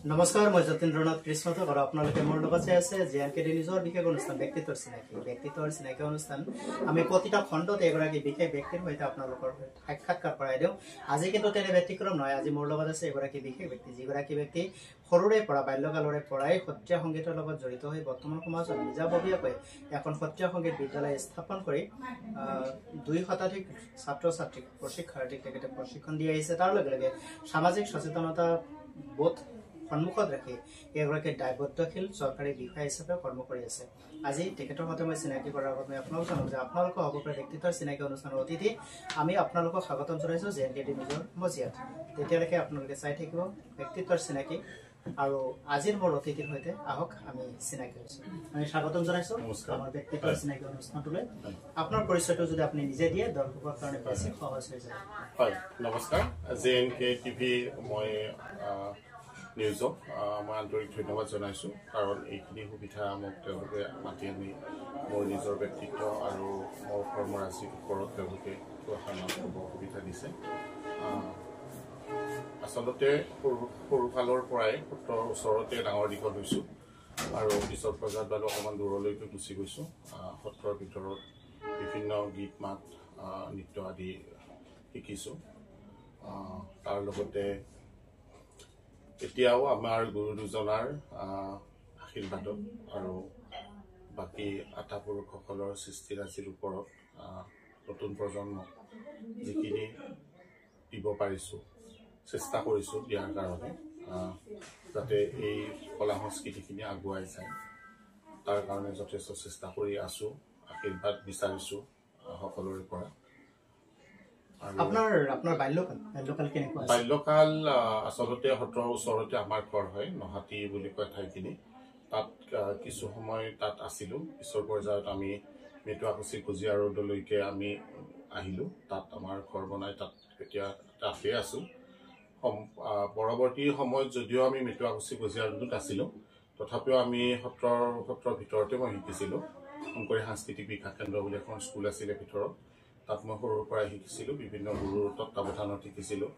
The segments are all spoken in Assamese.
নমস্কাৰ মই যতীন্দ্ৰনাথ কৃষ্ণক আৰু আপোনালোকে মোৰ লগত আছে জেএনকেডি নিজৰ বিশেষ অনুষ্ঠান ব্যক্তিত্বৰ চিনাকি অনুষ্ঠান আমি প্ৰতিটা খণ্ডত এগৰাকী বিশেষ ব্যক্তিৰ সৈতে আপোনালোকৰ সাক্ষাৎকাৰ কৰাই দিওঁ আজি কিন্তু তেনে ব্যতিক্ৰম নহয় আজি মোৰ লগত আছে এগৰাকী বিশেষ ব্যক্তি যিগৰাকী ব্যক্তি সৰুৰে পৰা বাল্যকালৰে পৰাই সত্ৰীয়া সংগীতৰ লগত জড়িত হৈ বৰ্তমান সমাজত নিজাববীয়াকৈ এখন সত্ৰীয়া সংগীত বিদ্যালয় স্থাপন কৰি 2 শতাধিক ছাত্ৰ ছাত্ৰীক প্ৰশিক্ষাৰ্থীক তেখেতে প্ৰশিক্ষণ দি আহিছে তাৰ লগে লগে সামাজিক সচেতনতা বোধ সন্মুখত ৰাখি এগৰাকী দায়বদ্ধশীল চৰকাৰী বিষয়া হিচাপে কৰ্ম কৰি আছে আজি তেখেতৰ সৈতে মই চিনাকি কৰাৰ আগত মই আপোনালোকক জনাম যে আপোনালোকৰ হ'ব পাৰে ব্যক্তিত্বৰ চিনাকি অনুষ্ঠানৰ অতিথি আমি আপোনালোকক স্বাগতম জনাইছোঁ জেএনকেডি নিজৰ মজিয়াত তেতিয়ালৈকে আপোনালোকে চাই থাকিব ব্যক্তিত্বৰ চিনাকি আৰু আজিৰ মোৰ অতিথিৰ সৈতে আহক আমি চিনাকি হৈছোঁ আমি স্বাগতম জনাইছোঁ আমাৰ ব্যক্তিত্বৰ চিনাকি অনুষ্ঠানটোলৈ আপোনাৰ পৰিচয়টো যদি আপুনি নিজে দিয়ে দৰ্শকৰ কাৰণে বেছি সহজ হৈ যায় হয় নমস্কাৰ জেএনকে টিভি মই নিউজক মই আন্তৰিক ধন্যবাদ জনাইছোঁ কাৰণ এইখিনি সুবিধা মোক তেওঁলোকে মাতি আনি মোৰ নিজৰ ব্যক্তিত্ব আৰু মোৰ কৰ্মৰাজিৰ ওপৰত তেওঁলোকে সুবিধা দিছে আচলতে সৰুকালৰ পৰাই সত্ৰৰ ওচৰতে ডাঙৰ দীঘল হৈছোঁ আৰু পিছৰ পৰ্যায়ত বাৰু অকণমান দূৰলৈকে গুচি গৈছোঁ সত্ৰৰ ভিতৰত বিভিন্ন গীত মাত নৃত্য আদি শিকিছোঁ তাৰ লগতে এতিয়াও আমাৰ গুৰু দুজনাৰ আশীৰ্বাদত আৰু বাকী আটাপুৰুষসকলৰ সৃষ্টিৰাজিৰ ওপৰত নতুন প্ৰজন্মক যিখিনি দিব পাৰিছোঁ চেষ্টা কৰিছোঁ দিয়াৰ কাৰণে যাতে এই কলা সংস্কৃতিখিনি আগুৱাই যায় তাৰ কাৰণে যথেষ্ট চেষ্টা কৰি আছোঁ আশীৰ্বাদ বিচাৰিছোঁ সকলোৰে পৰা আপোনাৰ বাল্যকাল আচলতে সত্ৰৰ ওচৰতে আমাৰ ঘৰ হয় নহাটী বুলি কয় ঠাইখিনি তাত কিছু সময় তাত আছিলোঁ পিছৰ পৰ্যায়ত আমি মেটুৱাকুচি কুজিয়া ৰোডলৈকে আমি আহিলোঁ তাত আমাৰ ঘৰ বনাই তাত এতিয়া তাতে আছোঁ পৰৱৰ্তী সময়ত যদিও আমি মেটুৱাকুচি কুজিয়া ৰোডত আছিলোঁ তথাপিও আমি সত্ৰৰ ভিতৰতে মই শিকিছিলোঁ শংকৰী সাংস্কৃতিক বিকাশ কেন্দ্ৰ বুলি এখন স্কুল আছিলে ভিতৰত তাত মই সৰুৰ পৰাই শিকিছিলোঁ বিভিন্ন গুৰুৰ তত্ত্বাৱধানত শিকিছিলোঁ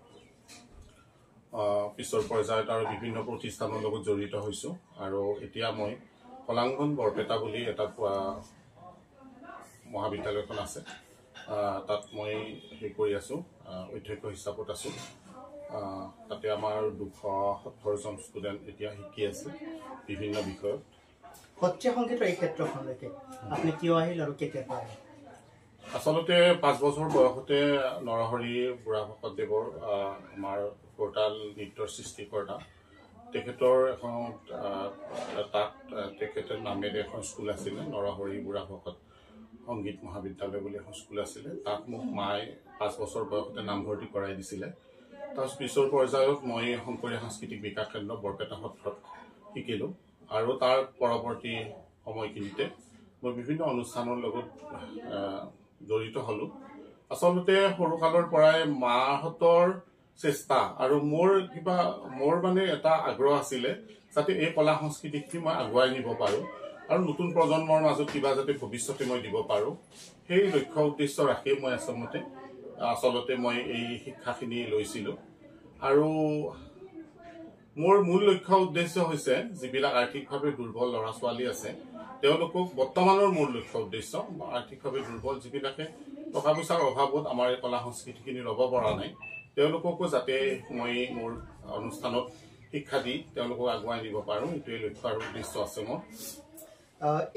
পিছৰ পৰ্যায়ত আৰু বিভিন্ন প্ৰতিষ্ঠানৰ লগত জড়িত হৈছোঁ আৰু এতিয়া মই কলাংগন বৰপেটা বুলি এটা মহাবিদ্যালয়খন আছে তাত মই হেৰি কৰি আছোঁ অধ্যক্ষ হিচাপত আছোঁ তাতে আমাৰ 270জন ষ্টুডেণ্ট এতিয়া শিকি আছে বিভিন্ন বিষয়ত সত্ৰীয়া সংগীতৰ এই ক্ষেত্ৰখনলৈকে আপুনি কিয় আহিল আৰু কেতিয়া আহিল আচলতে 5 বছৰ বয়সতে নৰহৰি বুঢ়া ভকতদেৱৰ আমাৰ পৰ্টাল নৃত্যৰ সৃষ্টিকৰ্তা তেখেতৰ এখন তাত তেখেতৰ নামেৰে এখন স্কুল আছিলে নৰহৰি বুঢ়া ভকত সংগীত মহাবিদ্যালয় বুলি এখন স্কুল আছিলে তাত মোক মায়ে 5 বছৰ বয়সতে নামভৰ্তি কৰাই দিছিলে তাৰ পিছৰ পৰ্যায়ত মই শংকৰী সাংস্কৃতিক বিকাশ কেন্দ্ৰ বৰপেটা সত্ৰত শিকিলোঁ আৰু তাৰ পৰৱৰ্তী সময়খিনিতে মই বিভিন্ন অনুষ্ঠানৰ লগত জড়িত হলোঁ আচলতে সৰুকালৰ পৰাই মাহঁতৰ চেষ্টা আৰু মোৰ মানে এটা আগ্ৰহ আছিলে যাতে এই কলা সংস্কৃতিখিনি মই আগুৱাই নিব পাৰোঁ আৰু নতুন প্ৰজন্মৰ মাজত কিবা যাতে ভৱিষ্যতে মই দিব পাৰোঁ সেই লক্ষ্য উদ্দেশ্য ৰাখি মই আচলতে মই এই শিক্ষাখিনি লৈছিলোঁ আৰু মোৰ মূল লক্ষ্য উদ্দেশ্য হৈছে যিবিলাক আৰ্থিকভাৱে দুৰ্বল ল'ৰা ছোৱালী আছে তেওঁলোকক বৰ্তমানৰ মূল লক্ষ্য উদ্দেশ্য আৰ্থিকভাৱে দুৰ্বল যিবিলাকে টকা পইচাৰ অভাৱত আমাৰ এই কলা সংস্কৃতিখিনি ল'ব পৰা নাই তেওঁলোককো যাতে মই মোৰ অনুষ্ঠানত শিক্ষা দি তেওঁলোকক আগুৱাই নিব পাৰোঁ এইটোৱে লক্ষ্য আৰু উদ্দেশ্য আছে মোৰ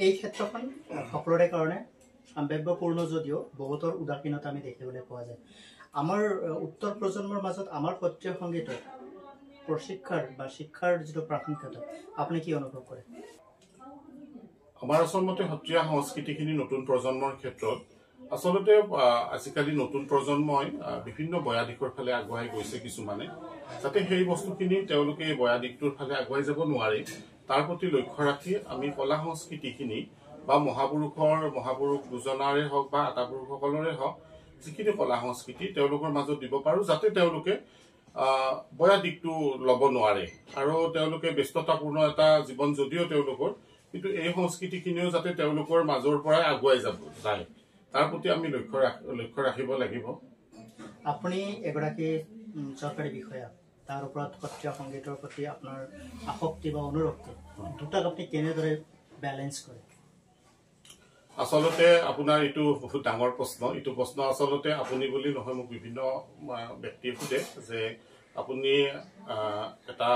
এই ক্ষেত্ৰখন সকলোৰে কাৰণে সম্ভাৱ্যপূৰ্ণ যদিও বহুতৰ উদাসীনতা আমি দেখিবলৈ পোৱা যায় আমাৰ উত্তৰ প্ৰজন্মৰ মাজত আমাৰ সত্ৰীয়া সংগীতৰ প্ৰশিক্ষণ বা শিক্ষাৰ যিটো প্ৰাসংগিকতা আপুনি কি অনুভৱ কৰে আমাৰ আচলতে সত্ৰীয়া সংস্কৃতিখিনি নতুন প্ৰজন্মৰ ক্ষেত্ৰত আচলতে আজিকালি নতুন প্ৰজন্মই বিভিন্ন বয়া দিশৰ ফালে আগুৱাই গৈছে কিছুমানে যাতে সেই বস্তুখিনি তেওঁলোকে এই বয়া দিশটোৰ ফালে আগুৱাই যাব নোৱাৰে তাৰ প্ৰতি লক্ষ্য ৰাখি আমি কলা সংস্কৃতিখিনি বা মহাপুৰুষ দুজনাৰে হওক বা আটাপুৰুষসকলৰে হওক যিখিনি কলা সংস্কৃতি তেওঁলোকৰ মাজত দিব পাৰোঁ যাতে তেওঁলোকে বয়া দিশটো ল'ব নোৱাৰে আৰু তেওঁলোকে ব্যস্ততাপূৰ্ণ এটা জীৱন যদিও তেওঁলোকৰ কিন্তু এই সংস্কৃতিখিনিও যাতে তেওঁলোকৰ মাজৰ পৰাই আগুৱাই যায় তাৰ প্ৰতি আমি লক্ষ্য ৰাখিব লাগিব আপুনি এগৰাকী চৰকাৰী বিষয়া তাৰ ওপৰত সত্ৰীয়া সংগীতৰ প্ৰতি আপোনাৰ আসক্তি বা অনুৰক্তি দুটাক আপুনি কেনেদৰে বেলেঞ্চ কৰে? আচলতে আপোনাৰ এইটো বহুত ডাঙৰ প্ৰশ্ন। এইটো প্ৰশ্ন আচলতে আপুনি বুলি নহয়, মোক বিভিন্ন ব্যক্তিয়ে সোধে যে আপুনি এটা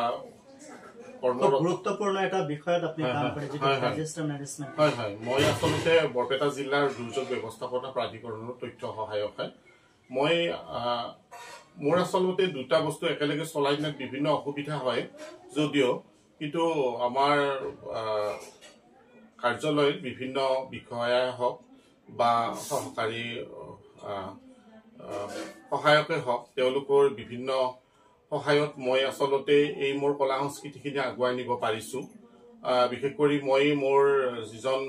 গুৰুত্বপূৰ্ণ এটা বিষয়ত আপুনি কাম কৰে, যিটো ডিজাস্টাৰ মেনেজমেণ্ট। হয় হয়, মই আচলতে বৰপেটা জিলাৰ দুৰ্যোগ ব্যৱস্থাপনা প্ৰাধিকৰণৰ তথ্য সহায়ক হয়। মই মোৰ আচলতে দুটা বস্তু একেলগে চলাই নিয়াত বিভিন্ন অসুবিধা হয় যদিও, কিন্তু আমাৰ কাৰ্যালয়ৰ বিভিন্ন বিষয়াই হওক বা সহকাৰী সহায়কে হওক, তেওঁলোকৰ বিভিন্ন সহায়ত মই আচলতে এই মোৰ কলা সংস্কৃতিখিনি আগুৱাই নিব পাৰিছোঁ। বিশেষ কৰি মই মোৰ যিজন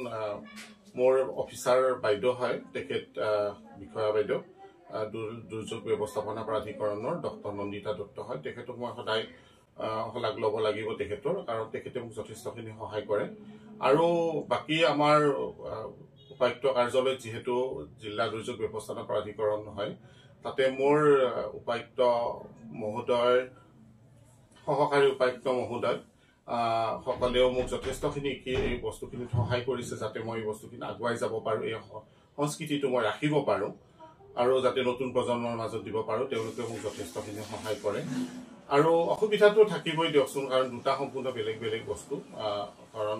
মোৰ অফিচাৰ বাইদেউ হয়, তেখেত বিষয়া বাইদেউ দুৰ্যোগ ব্যৱস্থাপনা প্ৰাধিকৰণৰ ডক্টৰ নন্দিতা দত্ত হয়। তেখেতক মই সদায় শলাগ ল'ব লাগিব তেখেতৰ, কাৰণ তেখেতে মোক যথেষ্টখিনি সহায় কৰে। আৰু বাকী আমাৰ উপায়ুক্ত কাৰ্যালয়ত যিহেতু জিলা দুৰ্যোগ ব্যৱস্থাপনা প্ৰাধিকৰণ হয়, তাতে মোৰ উপায়ুক্ত মহোদয়, সহকাৰী উপায়ুক্ত মহোদয় সকলেও মোক যথেষ্টখিনি এই বস্তুখিনিত সহায় কৰিছে, যাতে মই এই বস্তুখিনি আগুৱাই যাব পাৰোঁ, এই সংস্কৃতিটো মই ৰাখিব পাৰোঁ আৰু যাতে নতুন প্ৰজন্মৰ মাজত দিব পাৰোঁ। তেওঁলোকে মোক যথেষ্টখিনি সহায় কৰে। আৰু অসুবিধাটো থাকিবই দিয়কচোন, কাৰণ দুটা সম্পূৰ্ণ বেলেগ বেলেগ বস্তু, কাৰণ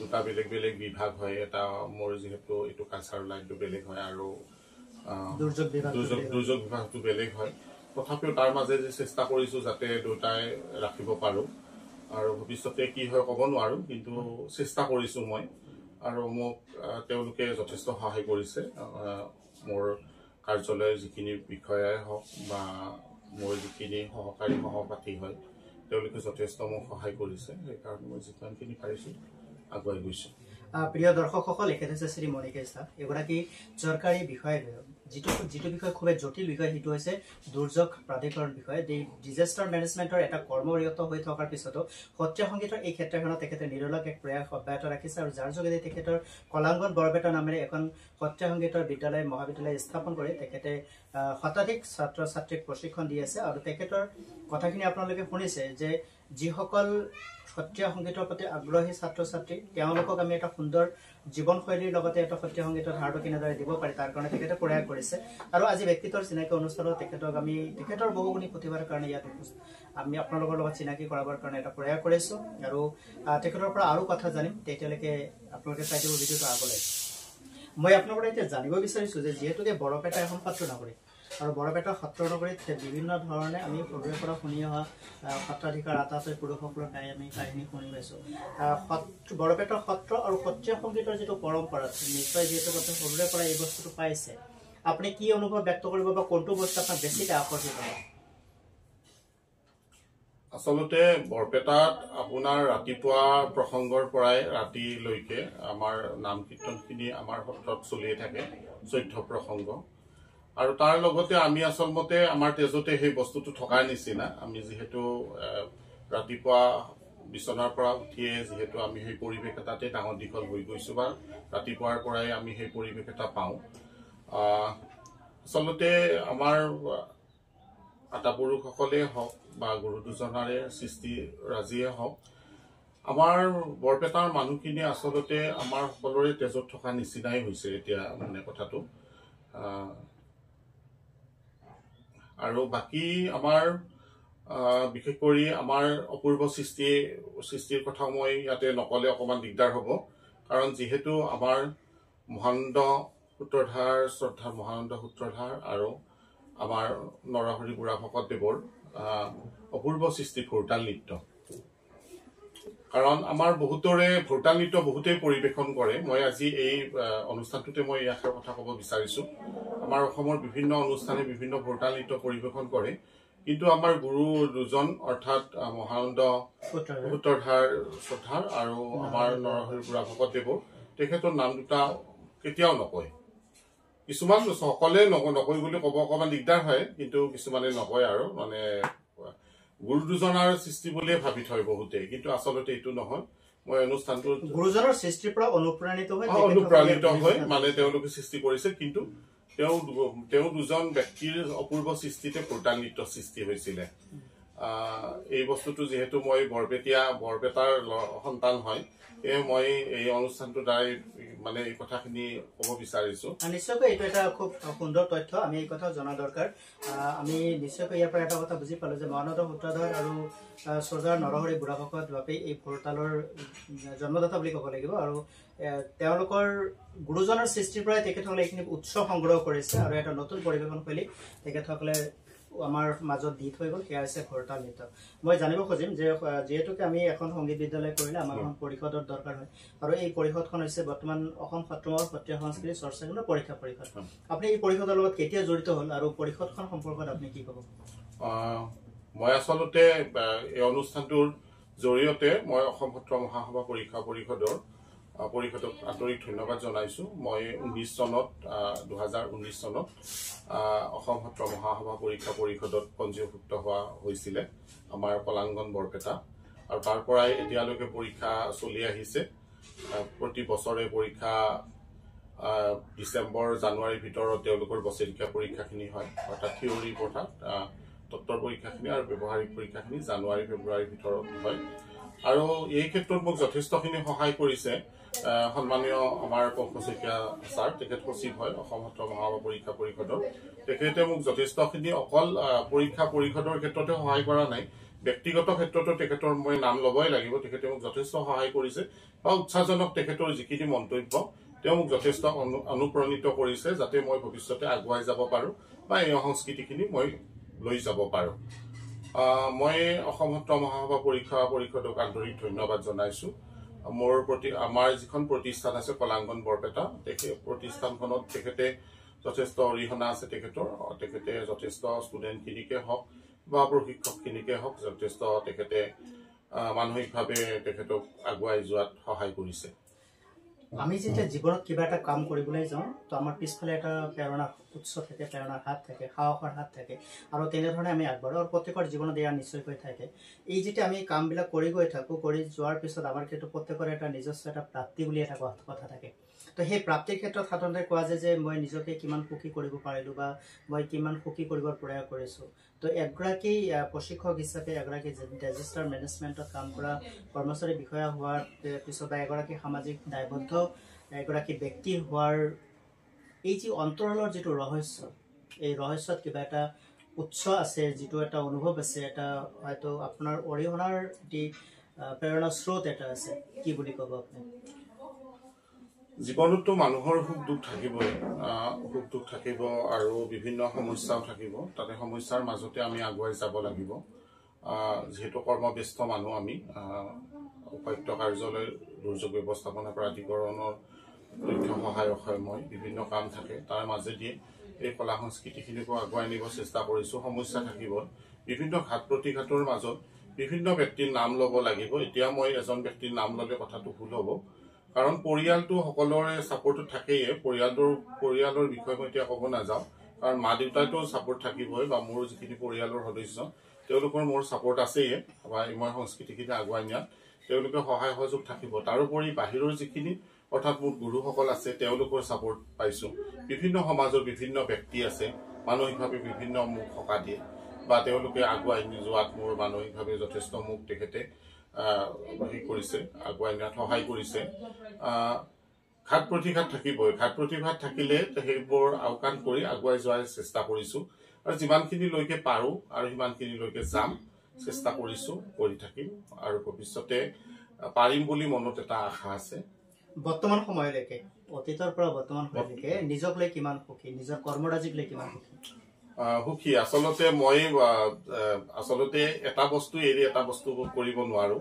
দুটা বেলেগ বেলেগ বিভাগ হয়। এটা মোৰ যিহেতু এইটো কালচাৰ লাইনটো বেলেগ হয় আৰু দুৰ্যোগ বিভাগটো বেলেগ হয়। তথাপিও তাৰ মাজে চেষ্টা কৰিছোঁ যাতে দুটাই ৰাখিব পাৰোঁ। আৰু ভৱিষ্যতে কি হয় ক'ব নোৱাৰোঁ, কিন্তু চেষ্টা কৰিছোঁ মই। আৰু মোক তেওঁলোকে যথেষ্ট সহায় কৰিছে। মোৰ কাৰ্যালয়ৰ যিখিনি বিষয়াই হওক বা মোৰ যিখিনি সহকাৰী সহপাঠী হয়, তেওঁলোকে যথেষ্ট মোক সহায় কৰিছে। সেইকাৰণে মই যিমানখিনি পাৰিছোঁ আগুৱাই গৈছোঁ। প্ৰিয় দৰ্শকসকল, এখেত হৈছে শ্ৰী মণিকেশ দাস, এগৰাকী চৰকাৰী বিষয়া। যিটো বিষয় খুবেই জটিল বিষয়, সেইটো হৈছে দুৰ্যোগ প্ৰাধিকৰণ বিষয়। ডিজাস্টাৰ মেনেজমেণ্টৰ এটা কৰ্মৰত হৈ থকাৰ পিছতো সত্ৰীয়া সংগীতৰ এই ক্ষেত্ৰখনত তেখেতে নিৰলক এক প্ৰয়াস অব্যাহত ৰাখিছে, আৰু যাৰ যোগেদি তেখেতৰ কলাংগন বৰপেটা নামেৰে এখন সত্ৰীয়া সংগীতৰ বিদ্যালয় মহাবিদ্যালয় স্থাপন কৰি তেখেতে শতাধিক ছাত্ৰ ছাত্ৰীক প্ৰশিক্ষণ দি আছে। আৰু তেখেতৰ কথাখিনি আপোনালোকে শুনিছে যে যিসকল সত্ৰীয়া সংগীতৰ প্ৰতি আগ্ৰহী ছাত্ৰ ছাত্ৰী, তেওঁলোকক আমি এটা সুন্দৰ জীৱনশৈলীৰ লগতে এটা সত্ৰীয়া সংগীতৰ ধাৰটো কেনেদৰে দিব পাৰি, তাৰ কাৰণে তেখেতে প্ৰয়াস কৰিছে। আৰু আজি ব্যক্তিত্বৰ চিনাকি অনুষ্ঠানত তেখেতৰ বহুগুণী প্ৰতিভাৰ কাৰণে ইয়াত আমি আপোনালোকৰ লগত চিনাকি কৰাবৰ কাৰণে এটা প্ৰয়াস কৰিছোঁ। আৰু তেখেতৰ পৰা আৰু কথা জানিম। তেতিয়ালৈকে আপোনালোকে চাই দিব ভিডিঅ'টো আগলৈ। মই আপোনালোকৰ এতিয়া জানিব বিচাৰিছোঁ যে যিহেতুকে বৰপেটা এখন সত্ৰ নগৰী, আৰু বৰপেটা সত্ৰ নগৰীত বিভিন্ন ধৰণে আমি সৰুৰে পৰা শুনি অহা সত্ৰাধিকাৰ আটাতৈ পুৰুষসকলৰ আমি কাহিনী শুনি পাইছোঁ। বৰপেটা সত্ৰ আৰু সত্ৰীয়া সংগীতৰ যিটো পৰম্পৰা, নিশ্চয় যিহেতু আপুনি সৰুৰে পৰা এই বস্তুটো পাইছে, আপুনি কি অনুভৱ ব্যক্ত কৰিব বা কোনটো বস্তু আপোনাক বেছিকৈ আকৰ্ষিত কৰে? আচলতে বৰপেটাত আপোনাৰ ৰাতিপুৱা প্ৰসংগৰ পৰাই ৰাতিলৈকে আমাৰ নাম কীৰ্তনখিনি আমাৰ সত্ৰত চলিয়ে থাকে, 14 প্ৰসংগ। আৰু তাৰ লগতে আমি আচলতে আমাৰ তেজতে সেই বস্তুটো থকাৰ নিচিনা। আমি যিহেতু ৰাতিপুৱা বিচনাৰ পৰা উঠিয়ে যিহেতু আমি সেই পৰিৱেশ এটাতে ডাঙৰ দীঘল হৈ গৈছোঁ, বা ৰাতিপুৱাৰ পৰাই আমি সেই পৰিৱেশ এটা পাওঁ। আচলতে আমাৰ আটাপুৰুষসকলেই হওক বা গুৰু দুজনাৰে সৃষ্টিৰাজিয়ে হওক, আমাৰ বৰপেটাৰ মানুহখিনি আচলতে আমাৰ সকলোৰে তেজত থকা নিচিনাই হৈছে এতিয়া মানে কথাটো। আৰু বাকী আমাৰ বিশেষ কৰি আমাৰ অপূৰ্ব সৃষ্টিৰ কথা মই ইয়াতে নকলে অকণমান দিগদাৰ হ'ব, কাৰণ যিহেতু আমাৰ মহানন্দ সূত্ৰধাৰ আৰু আমাৰ নৰহৰি বুঢ়া ভকতদেৱৰ অপূৰ্ব সৃষ্টি ভোৰতাল নৃত্য। কাৰণ আমাৰ বহুতৰে ভোৰতাল নৃত্য বহুতেই পৰিৱেশন কৰে। মই আজি এই অনুষ্ঠানটোতে মই ইয়াৰ কথা ক'ব বিচাৰিছোঁ। আমাৰ অসমৰ বিভিন্ন অনুষ্ঠানে বিভিন্ন ভোৰতাল নৃত্য পৰিৱেশন কৰে, কিন্তু আমাৰ গুৰু দুজন অৰ্থাৎ মহানন্দ সূত্ৰধাৰ আৰু আমাৰ নৰহৰি বুঢ়া ভকতদেৱৰ, তেখেতৰ নাম দুটা কেতিয়াও নকয়। কিছুমান সকলে নকয় বুলি ক'ব অকণমান দিগদাৰ হয়, কিন্তু কিছুমানে নকয় আৰু মানে গুৰু দুজনাৰ সৃষ্টি বুলিয়ে ভাবি থয় বহুতে, কিন্তু আচলতে এইটো নহয়। মই অনুষ্ঠানটো গুৰুজনৰ সৃষ্টিৰ পৰা অনুপ্ৰাণিত হয়, মানে তেওঁলোকে সৃষ্টি কৰিছে, কিন্তু তেওঁ দুজন ব্যক্তিৰ অপূৰ্ব সৃষ্টিতে ভোৰতাল নৃত্য সৃষ্টি হৈছিলে। এই বস্তুটো যেহেতু মই বৰপেটাৰ সন্তান হয় এই মই এই অনুষ্ঠানটোৰ দ্বাৰাই মানে এই কথাখিনি ক'ব বিচাৰিছো নিশ্চয়কৈ এইটো এটা খুব সুন্দৰ তথ্য আমি এই কথা জনা দৰকাৰ আমি নিশ্চয়কৈ ইয়াৰ পৰা এটা কথা বুজি পালো যে মহানদ সূত্ৰধৰ আৰু সজাৰ নৰহৰি বুঢ়াভকত বাপে এই ভোৰতালৰ জন্মদাতা বুলি ক'ব লাগিব আৰু তেওঁলোকৰ গুৰুজনৰ সৃষ্টিৰ পৰাই তেখেতসকলে এইখিনি উৎস সংগ্ৰহ কৰিছে আৰু এটা নতুন পৰিৱেশন শৈলী তেখেতসকলে আমাৰ মাজত দি থৈ গ'ল সেয়া হৈছে ভোৰতাল নৃত্য মই জানিব খুজিম যে যেহেতুকে আমি এখন সংগীত বিদ্যালয় কৰিলে আমাৰ এখন পৰিষদৰ দৰকাৰ হয় আৰু এই পৰিষদখন হৈছে বৰ্তমান অসম সত্ৰমহল সত্ৰীয়া সংস্কৃতি চৰ্চা কেন্দ্ৰ পৰীক্ষা পৰিষদ আপুনি এই পৰিষদৰ লগত কেতিয়া জড়িত হ'ল আৰু পৰিষদখন সম্পৰ্কত আপুনি কি ক'ব মই আচলতে এই অনুষ্ঠানটোৰ জৰিয়তে মই অসম সত্ৰ মহাসভা পৰীক্ষা পৰিষদক আন্তৰিক ধন্যবাদ জনাইছো মই 2019 চনত অসম সত্ৰ মহাসভা পৰীক্ষা পৰিষদত পঞ্জীভুক্ত হোৱা হৈছিলে আমাৰ কলাংগন বৰপেটা আৰু তাৰ পৰাই এতিয়ালৈকে পৰীক্ষা চলি আহিছে প্ৰতি বছৰে পৰীক্ষা ডিসেম্বৰ জানুৱাৰীৰ ভিতৰত তেওঁলোকৰ বছৰেকীয়া পৰীক্ষাখিনি হয় অৰ্থাৎ থিয়ৰী অৰ্থাৎ তত্ত্বৰ পৰীক্ষাখিনি আৰু ব্যৱহাৰিক পৰীক্ষাখিনি জানুৱাৰী ফেব্ৰুৱাৰীৰ ভিতৰত হয় আৰু এই ক্ষেত্ৰত মোক যথেষ্টখিনি সহায় কৰিছে সন্মানীয় আমাৰ পংকজশইকীয়া ছাৰ তেখেত সচিব হয় অসম সত্ৰ মহাসভা পৰীক্ষা পৰিষদৰ তেখেতে মোক যথেষ্টখিনি অকল পৰীক্ষা পৰিষদৰ ক্ষেত্ৰতে সহায় কৰা নাই ব্যক্তিগত ক্ষেত্ৰতো তেখেতৰ মই নাম ল'বই লাগিব তেখেতে মোক যথেষ্ট সহায় কৰিছে বা উৎসাহজনক তেখেতৰ যিখিনি মন্তব্য তেওঁ মোক যথেষ্ট অনুপ্ৰাণিত কৰিছে যাতে মই ভৱিষ্যতে আগুৱাই যাব পাৰো বা এই সংস্কৃতিখিনি মই লৈ যাব পাৰো মই অসম সত্ৰ মহাসভা পৰীক্ষা পৰিষদক আন্তৰিক ধন্যবাদ জনাইছো মোৰ প্ৰতি আমাৰ যিখন প্ৰতিষ্ঠান আছে কলাংগন বৰপেটা প্ৰতিষ্ঠানখনত তেখেতে যথেষ্ট অৰিহণা আছে তেখেতে যথেষ্ট ষ্টুডেণ্টখিনিকে হওক বা প্ৰশিক্ষকখিনিকে হওক যথেষ্ট তেখেতে মানসিকভাৱে তেখেতক আগুৱাই যোৱাত সহায় কৰিছে আমি যেতিয়া জীৱনত কিবা এটা কাম কৰিবলৈ যাওঁ তো আমাৰ পিছফালে এটা প্ৰেৰণা উৎস থাকে প্ৰেৰণাৰ হাত থাকে সাহসৰ হাত থাকে আৰু তেনেধৰণে আমি আগবাঢ়ো আৰু প্ৰত্যেকৰ জীৱনত এয়া নিশ্চয়কৈ থাকে এই যেতিয়া আমি কামবিলাক কৰি গৈ থাকোঁ কৰি যোৱাৰ পিছত আমাৰ কিন্তু প্ৰত্যেকৰে এটা নিজস্ব এটা প্ৰাপ্তি বুলি এটা কথা থাকে তো সেই প্ৰাপ্তিৰ ক্ষেত্ৰত সাধাৰণতে কোৱা যায় যে মই নিজকে কিমান সুখী কৰিব পাৰিলোঁ বা মই কিমান সুখী কৰিবৰ প্ৰয়াস কৰিছোঁ তো এগৰাকী প্ৰশিক্ষক হিচাপে এগৰাকী ৰেজিষ্টাৰ মেনেজমেণ্টত কাম কৰা কৰ্মচাৰী বিষয়া হোৱাৰ পিছত বা এগৰাকী সামাজিক দায়বদ্ধ এগৰাকী ব্যক্তি হোৱাৰ এই যি অন্তৰালৰ যিটো ৰহস্য এই ৰহস্যত কিবা এটা উৎস আছে যিটো এটা অনুভৱ আছে এটা হয়তো আপোনাৰ অৰিহণাৰ এটি প্ৰেৰণা স্ৰোত এটা আছে কি বুলি ক'ব আপুনি জীৱনতো মানুহৰ সুখ দুখ থাকিব আৰু বিভিন্ন সমস্যাও থাকিব তাতে সমস্যাৰ মাজতে আমি আগুৱাই যাব লাগিব যেহেতু কৰ্মব্যস্ত মানুহ আমি উপায়ুক্ত কাৰ্যালয় দুৰ্যোগ ব্যৱস্থাপনা প্ৰাধিকৰণৰ তথ্য সহায়ক হয় মই বিভিন্ন কাম থাকে তাৰ মাজেদি এই কলা সংস্কৃতিখিনিকো আগুৱাই নিব চেষ্টা কৰিছোঁ সমস্যা থাকিব বিভিন্ন ঘাট প্ৰতিঘাতৰ মাজত বিভিন্ন ব্যক্তিৰ নাম ল'ব লাগিব এতিয়া মই এজন ব্যক্তিৰ নাম ল'লে কথাটো ভুল হ'ব কাৰণ পৰিয়ালটো সকলোৰে ছাপোৰ্ট থাকেই পৰিয়ালৰ বিষয়ে মই এতিয়া ক'ব নাযাওঁ কাৰণ মা দেউতাইতো ছাপোৰ্ট থাকিবই বা মোৰ যিখিনি পৰিয়ালৰ সদস্য তেওঁলোকৰ মোৰ ছাপোৰ্ট আছেই বা মই সংস্কৃতিখিনি আগুৱাই নিয়াত তেওঁলোকে সহায় সহযোগ থাকিব তাৰোপৰি বাহিৰৰ যিখিনি অৰ্থাৎ মোৰ গুৰুসকল আছে তেওঁলোকৰ ছাপোৰ্ট পাইছোঁ বিভিন্ন সমাজৰ বিভিন্ন ব্যক্তি আছে মানসিকভাৱে বিভিন্ন মোক সকাহ দিয়ে বা তেওঁলোকে আগুৱাই যোৱাত মোৰ মানসিকভাৱে যথেষ্ট মোক তেখেতে কৰিছে আগুৱাই নিয়াত সহায় কৰিছে ঘাট প্ৰতিঘাত থাকিবই ঘাট প্ৰতিঘাত থাকিলে সেইবোৰ আওকাণ কৰি আগুৱাই যোৱাৰ চেষ্টা কৰিছোঁ আৰু যিমানখিনিলৈকে পাৰোঁ আৰু সিমানখিনিলৈকে যাম চেষ্টা কৰিছোঁ কৰি থাকিম আৰু ভৱিষ্যতে পাৰিম বুলি মনত এটা আশা আছে বৰ্তমান সময়লৈকে অতীতৰ পৰা বৰ্তমান সময়লৈকে নিজক লৈ কিমান সুখী নিজৰ কৰ্মৰাজিক লৈ কিমান সুখী আচলতে মই এটা বস্তু এৰি এটা বস্তু কৰিব নোৱাৰো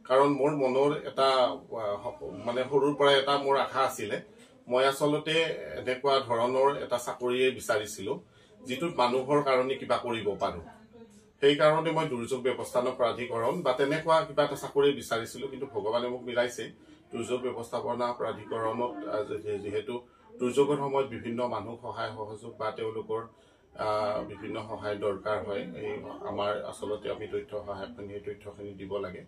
কাৰণ মোৰ মনৰ এটা মানে সৰুৰ পৰা এটা মোৰ আশা আছিলে মই আচলতে এনেকুৱা ধৰণৰ এটা চাকৰিয়ে বিচাৰিছিলোঁ যিটোত মানুহৰ কাৰণে কিবা কৰিব পাৰো সেইকাৰণে মই দুৰ্যোগ ব্যৱস্থাপনা প্ৰাধিকৰণ বা তেনেকুৱা কিবা এটা চাকৰি বিচাৰিছিলোঁ কিন্তু ভগৱানে মোক মিলাইছে দুৰ্যোগ ব্যৱস্থাপনা প্ৰাধিকৰণত যেহেতু দুৰ্যোগৰ সময়ত বিভিন্ন মানুহ সহায় সহযোগ বা তেওঁলোকৰ বিভিন্ন সহায় দৰকাৰ হয় এই আমাৰ আচলতে আমি তথ্য সহায়খিনি সেই তথ্যখিনি দিব লাগে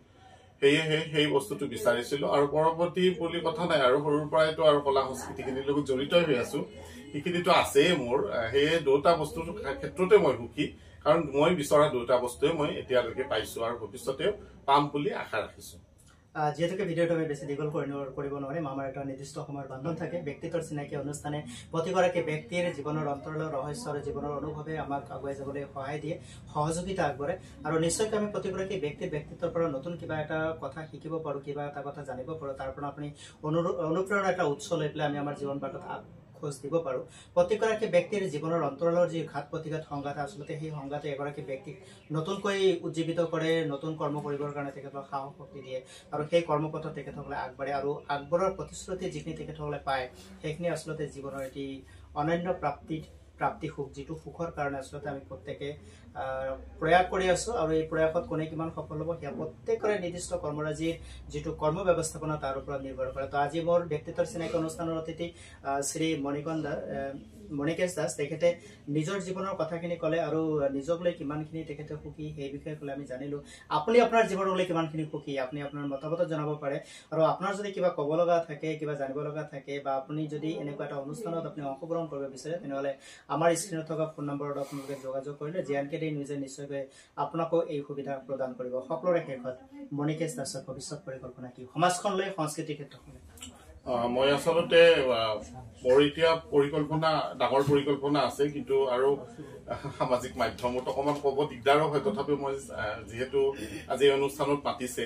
সেয়েহে সেই বস্তুটো বিচাৰিছিলোঁ আৰু পৰৱৰ্তী বুলি কথা নাই আৰু সৰুৰ পৰাইতো আৰু কলা সংস্কৃতিখিনিৰ লগত জড়িত হৈ আছোঁ সেইখিনিতো আছেই মোৰ সেয়ে দুটা বস্তুৰ ক্ষেত্ৰতে মই সুখী কাৰণ মই বিচৰা দুটা বস্তুৱে মই এতিয়ালৈকে পাইছো আৰু ভৱিষ্যতেও পাম বুলি আশা ৰাখিছো যেহেতু ভিডিওটো আমি বেছি দীঘল কৰিব নোৱাৰিম আমাৰ এটা নিৰ্দিষ্ট সময়ৰ বান্ধন থাকে ব্যক্তিত্বৰ চিনাকি অনুষ্ঠানে প্ৰতিগৰাকী ব্যক্তিৰ জীৱনৰ অন্তৰালৰ ৰহস্য আৰু জীৱনৰ অনুভৱে আমাক আগুৱাই যাবলৈ সহায় দিয়ে সহযোগিতা আগবঢ়ায় আৰু নিশ্চয়কৈ আমি প্ৰতিগৰাকী ব্যক্তিৰ ব্যক্তিত্বৰ পৰা নতুন কিবা এটা কথা শিকিব পাৰোঁ কিবা এটা কথা জানিব পাৰোঁ তাৰ পৰা আপুনি অনুপ্ৰেৰণা এটা উৎস লৈ পেলাই আমি আমাৰ জীৱন বাটত খোজ দিব পাৰোঁ প্ৰতিগৰাকী ব্যক্তিৰ জীৱনৰ অন্তৰালৰ যি ঘাত প্ৰতিঘাত সংঘাত আচলতে সেই সংঘাতে এগৰাকী ব্যক্তিক নতুনকৈ উজ্জীৱিত কৰে নতুন কৰ্ম কৰিবৰ কাৰণে তেখেতক সাহস শক্তি দিয়ে আৰু সেই কৰ্মপথত তেখেতসকলে আগবাঢ়ে আৰু আগবঢ়াৰ প্ৰতিশ্ৰুতি যিখিনি তেখেতসকলে পায় সেইখিনি আচলতে জীৱনৰ এটি অনন্য প্ৰাপ্তি সুখ যিটো সুখৰ কাৰণে আচলতে আমি প্ৰত্যেকে প্ৰয়াস কৰি আছো আৰু এই প্ৰয়াসত কোনে কিমান সফল হ'ব সেয়া প্ৰত্যেকৰে নিৰ্দিষ্ট কৰ্মৰাজিৰ যিটো কৰ্ম ব্যৱস্থাপনা তাৰ ওপৰত নিৰ্ভৰ কৰে তো আজি মোৰ ব্যক্তিত্বৰ চিনাকি অনুষ্ঠানৰ অতিথি শ্ৰী মণিকেশ দাস তেখেতে নিজৰ জীৱনৰ কথাখিনি ক'লে আৰু নিজক লৈ কিমানখিনি তেখেতে সুখী সেই বিষয়ে ক'লে আমি জানিলোঁ আপুনি আপোনাৰ জীৱনক লৈ কিমানখিনি সুখী আপুনি আপোনাৰ মতামত জনাব পাৰে আৰু আপোনাৰ যদি কিবা ক'ব লগা থাকে কিবা জানিব লগা থাকে বা আপুনি যদি এনেকুৱা এটা অনুষ্ঠানত আপুনি অংশগ্ৰহণ কৰিব বিচাৰে তেনেহ'লে আমাৰ স্ক্ৰীনত থকা ফোন নম্বৰত আপোনালোকে যোগাযোগ কৰিলে JNK নিউজে নিশ্চয়কৈ আপোনাকো এই সুবিধা প্ৰদান কৰিব সকলোৰে শেষত মণিকেশ দাসৰ ভৱিষ্যত পৰিকল্পনা কি সমাজখনলৈ সংস্কৃতিৰ ক্ষেত্ৰখনলৈ মই আচলতে মোৰ এতিয়া পৰিকল্পনা ডাঙৰ পৰিকল্পনা আছে কিন্তু আৰু সামাজিক মাধ্যমত অকণমান ক'ব দিগদাৰো হয় তথাপিও মই যিহেতু আজি অনুষ্ঠানত মাতিছে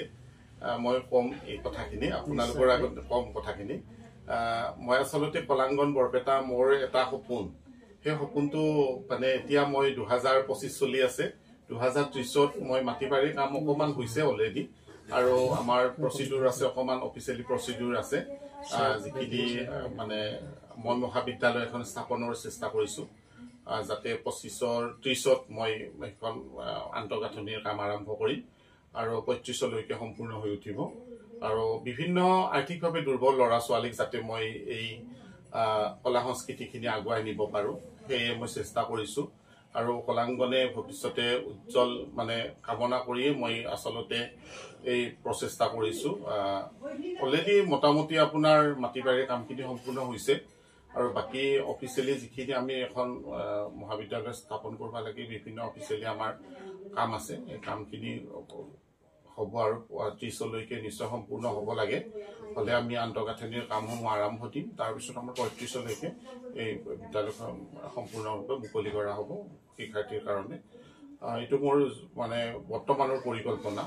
মই কম এই কথাখিনি আপোনালোকৰ আগত কম কথাখিনি মই আচলতে কলাংগন বৰপেটা মোৰ এটা সপোন সেই সপোনটো মানে এতিয়া মই 2025 চলি আছে 2030ত মই মাটি বাৰী কাম অকণমান হৈছে অলৰেডি আৰু আমাৰ প্ৰচিডিউৰ আছে অকণমান অফিচিয়েলি প্ৰচিডিউৰ আছে যিখিনি মানে মই মহাবিদ্যালয় এখন স্থাপনৰ চেষ্টা কৰিছোঁ যাতে 25-30ত মই এখন আন্তঃগাঁথনিৰ কাম আৰম্ভ কৰিম আৰু 35লৈকে সম্পূৰ্ণ হৈ উঠিব আৰু বিভিন্ন আৰ্থিকভাৱে দুৰ্বল ল'ৰা ছোৱালীক যাতে মই এই কলা সংস্কৃতিখিনি আগুৱাই নিব পাৰোঁ সেয়ে মই চেষ্টা কৰিছোঁ আৰু কলাংগনে ভৱিষ্যতে উজ্জ্বল মানে কামনা কৰিয়ে মই আচলতে এই প্ৰচেষ্টা কৰিছোঁ অলৰেডি মোটামুটি আপোনাৰ মাটি বাৰীৰ কামখিনি সম্পূৰ্ণ হৈছে আৰু বাকী অফিচিয়েলি যিখিনি আমি এখন মহাবিদ্যালয় স্থাপন কৰিব লাগে বিভিন্ন অফিচিয়েলি আমাৰ কাম আছে এই কামখিনি হ'ব আৰু 30লৈকে নিশ্চয় সম্পূৰ্ণ হ'ব লাগে হ'লে আমি আন্তঃগাঁথনিৰ কামসমূহ আৰম্ভ দিম তাৰপিছত আমাৰ 35লৈকে এই বিদ্যালয়খন সম্পূৰ্ণৰূপে মুকলি কৰা হ'ব শিক্ষাৰ্থীৰ কাৰণে এইটো মোৰ মানে বৰ্তমানৰ পৰিকল্পনা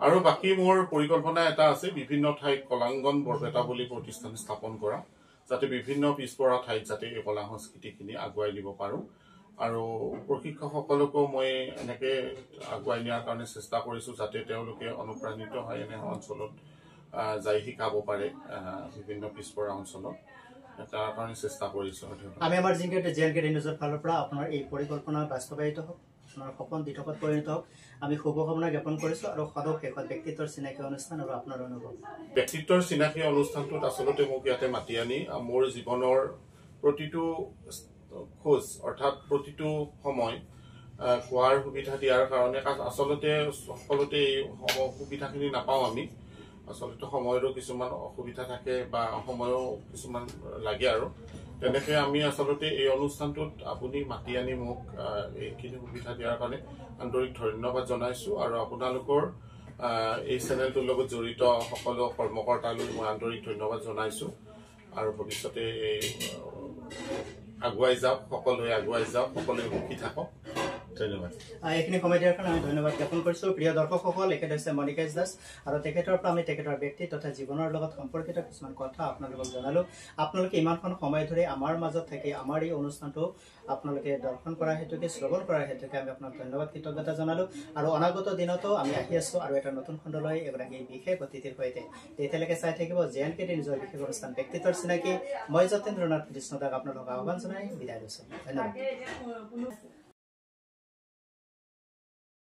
আৰু বাকী মোৰ পৰিকল্পনা এটা আছে বিভিন্ন ঠাইত কলাংগন বৰপেটা বুলি প্ৰতিষ্ঠান স্থাপন কৰা যাতে বিভিন্ন পিছপৰা ঠাইত যাতে এই কলা সংস্কৃতিখিনি আগুৱাই দিব পাৰোঁ আৰু প্ৰশিক্ষকসকলকো মই এনেকৈ আগুৱাই নিয়াৰ কাৰণে চেষ্টা কৰিছোঁ যাতে তেওঁলোকে অনুপ্ৰাণিত হয় এনে অঞ্চলত যাই শিকাব পাৰে বিভিন্ন পিছপৰা অঞ্চলত তাৰ কাৰণে চেষ্টা কৰিছোঁ আমি আমাৰ JNK নিউজৰ ফালৰ পৰা আপোনাৰ এই পৰিকল্পনা বাস্তৱায়িত হওক আপোনাৰ সপোন দিঠকত পৰিণত হওক আমি শুভকামনা জ্ঞাপন কৰিছোঁ আৰু সদৌ শেষত ব্যক্তিত্বৰ চিনাকি অনুষ্ঠান আৰু আপোনাৰ অনুভৱ ব্যক্তিত্বৰ চিনাকি অনুষ্ঠানটোত আচলতে মোক ইয়াতে মাতি আনি মোৰ জীৱনৰ প্ৰতিটো খোজ অৰ্থাৎ প্ৰতিটো সময় কোৱাৰ সুবিধা দিয়াৰ কাৰণে আচলতে সকলোতে এই সুবিধাখিনি নাপাওঁ আমি আচলতে সময়ৰো কিছুমান অসুবিধা থাকে বা সময়ো কিছুমান লাগে আৰু তেনেকৈ আমি আচলতে এই অনুষ্ঠানটোত আপুনি মাতি আনি মোক এইখিনি সুবিধা দিয়াৰ কাৰণে আন্তৰিক ধন্যবাদ জনাইছোঁ আৰু আপোনালোকৰ এই চেনেলটোৰ লগত জড়িত সকলো কৰ্মকৰ্তালৈ মই আন্তৰিক ধন্যবাদ জনাইছোঁ আৰু ভৱিষ্যতে এই আগুৱাই যাওক সকলোৱে আগুৱাই যাওক সকলোৱে সুখী থাকক ধন্যবাদ এইখিনি সময় দিয়াৰ কাৰণে আমি ধন্যবাদ জ্ঞাপন কৰিছোঁ প্ৰিয় দৰ্শকসকল এখেত হৈছে মণিকেশ দাস আৰু তেখেতৰ পৰা আমি তেখেতৰ ব্যক্তি তথা জীৱনৰ লগত সম্পৰ্কিত কিছুমান কথা আপোনালোকক জনালোঁ আপোনালোকে ইমানখন সময় ধৰি আমাৰ মাজত থাকি আমাৰ এই অনুষ্ঠানটো আপোনালোকে দৰ্শন কৰাৰ হেতুকে শ্ৰৱণ কৰাৰ হেতুকে আমি আপোনাক ধন্যবাদ কৃতজ্ঞতা জনালোঁ আৰু অনাগত দিনতো আমি আহি আছোঁ আৰু এটা নতুন খণ্ডলৈ এগৰাকী বিশেষ অতিথিৰ সৈতে তেতিয়ালৈকে চাই থাকিব JNK নিউজৰ বিশেষ অনুষ্ঠান ব্যক্তিত্বৰ চিনাকি মই যতীন্দ্ৰ নাথ কৃষ্ণ দাক আপোনালোকক আহ্বান জনাই বিদায় লৈছোঁ ধন্যবাদ